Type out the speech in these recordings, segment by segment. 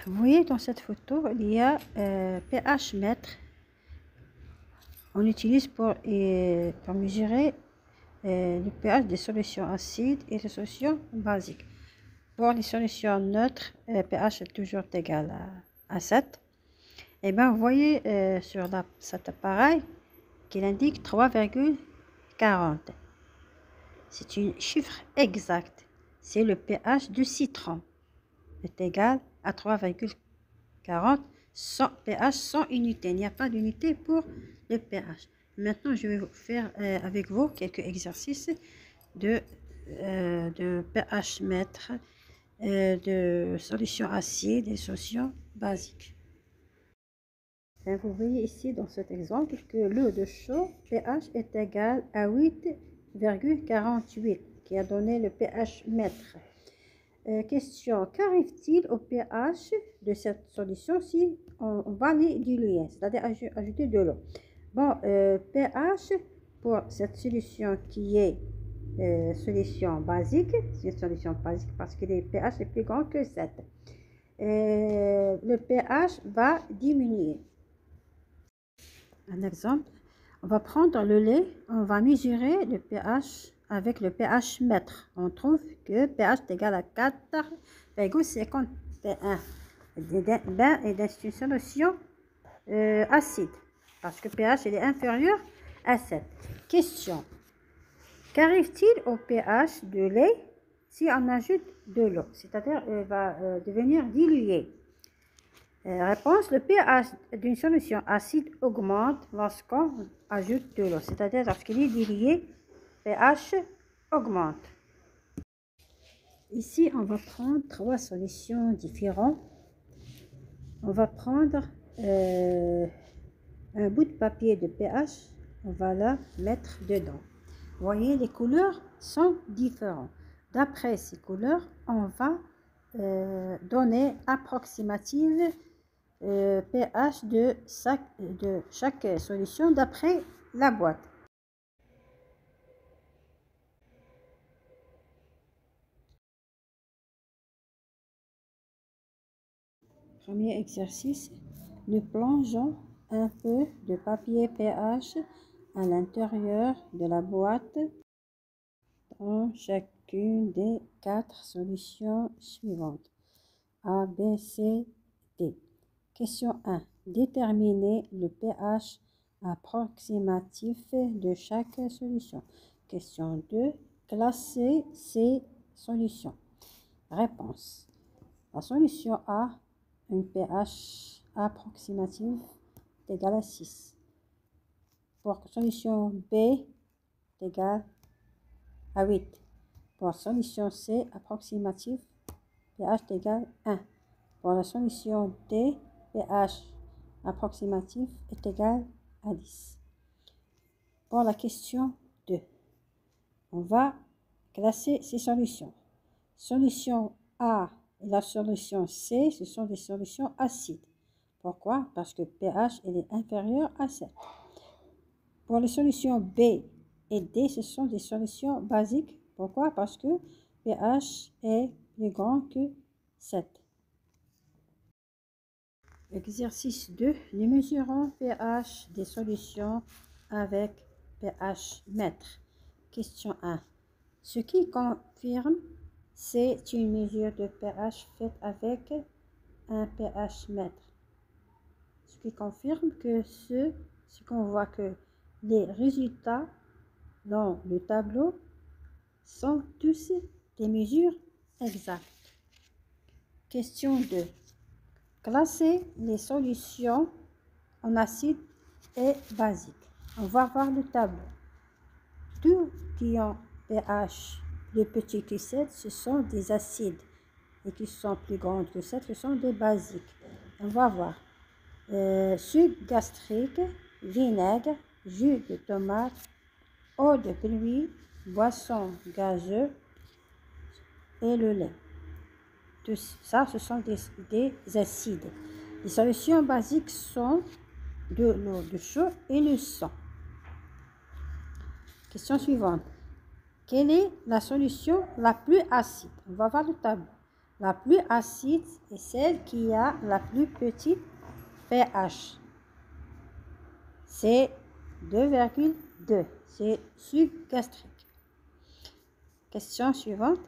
Vous voyez dans cette photo, il y a pH mètre. On utilise pour mesurer le pH des solutions acides et des solutions basiques. Pour les solutions neutres, pH est toujours égal à 7. Et bien, vous voyez sur cet appareil qu'il indique 3,40. C'est un chiffre exact. C'est le pH du citron. Est égal à 3,40 pH sans unité. Il n'y a pas d'unité pour le pH. Maintenant, je vais faire avec vous quelques exercices de pH mètre, de solutions acides et solutions basiques. Et vous voyez ici dans cet exemple que l'eau de chaud pH est égal à 8,48 qui a donné le pH mètre. Question, qu'arrive-t-il au pH de cette solution si on va les diluer, c'est-à-dire ajouter de l'eau? Bon, pH pour cette solution qui est solution basique, c'est une solution basique parce que le pH est plus grand que 7. Le pH va diminuer. Un exemple, on va prendre le lait, on va mesurer le pH avec le pH mètre. On trouve que pH est égal à 4,51. Et c'est une solution acide parce que pH est inférieur à 7. Question, qu'arrive-t-il au pH de lait si on ajoute de l'eau? C'est-à-dire il va devenir dilué. Réponse, le pH d'une solution acide augmente lorsqu'on ajoute de l'eau. C'est-à-dire lorsqu'il est dilué, pH augmente. Ici, on va prendre 3 solutions différentes. On va prendre un bout de papier de pH. On va la mettre dedans. Vous voyez, les couleurs sont différentes. D'après ces couleurs, on va donner approximative pH de chaque solution d'après la boîte. Premier exercice, nous plongeons un peu de papier pH à l'intérieur de la boîte dans chacune des 4 solutions suivantes. A, B, C, D. Question 1. Déterminer le pH approximatif de chaque solution. Question 2. Classer ces solutions. Réponse. La solution A, un pH approximatif égal à 6. Pour la solution B, égal à 8. Pour la solution C, approximatif, pH égal à 1. Pour la solution D, pH approximatif est égal à 10. Pour la question 2, on va classer ces solutions. Solution A et la solution C, ce sont des solutions acides. Pourquoi? Parce que pH est inférieur à 7. Pour les solutions B et D, ce sont des solutions basiques. Pourquoi? Parce que pH est plus grand que 7. Exercice 2. Nous mesurons pH des solutions avec pH mètre. Question 1. Ce qui confirme, c'est une mesure de pH faite avec un pH mètre. Ce qui confirme que ce qu'on voit que les résultats dans le tableau sont tous des mesures exactes. Question 2. Classer les solutions en acide et basique. On va voir le tableau. Tous qui ont pH plus petit que 7, ce sont des acides. Et qui sont plus grands que 7, ce sont des basiques. On va voir. Sucre gastrique, vinaigre, jus de tomate, eau de pluie, boisson gazeuse et le lait. Tout ça, ce sont des acides. Les solutions basiques sont de l'eau de chaud et le sang. Question suivante. Quelle est la solution la plus acide? On va voir le tableau. La plus acide est celle qui a la plus petite pH. C'est 2,2. C'est suc gastrique. Question suivante.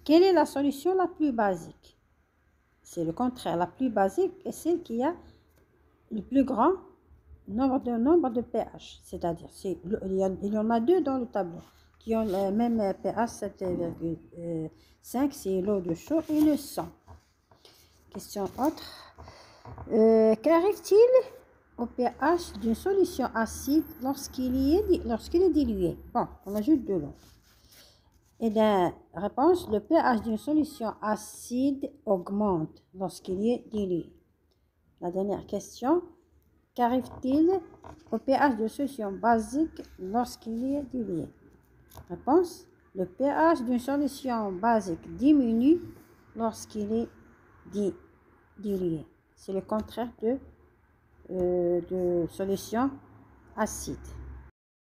Quelle est la solution la plus basique? C'est le contraire. La plus basique est celle qui a le plus grand nombre de pH. C'est-à-dire, il y en a deux dans le tableau qui ont le même pH 7,5. C'est l'eau de chaud et le sang. Question autre. Qu'arrive-t-il au pH d'une solution acide lorsqu'il est dilué? Bon, on ajoute de l'eau. Et bien, réponse, le pH d'une solution acide augmente lorsqu'il est dilué. La dernière question, qu'arrive-t-il au pH de solution basique lorsqu'il est dilué? Réponse, le pH d'une solution basique diminue lorsqu'il est dilué. C'est le contraire de solution acide.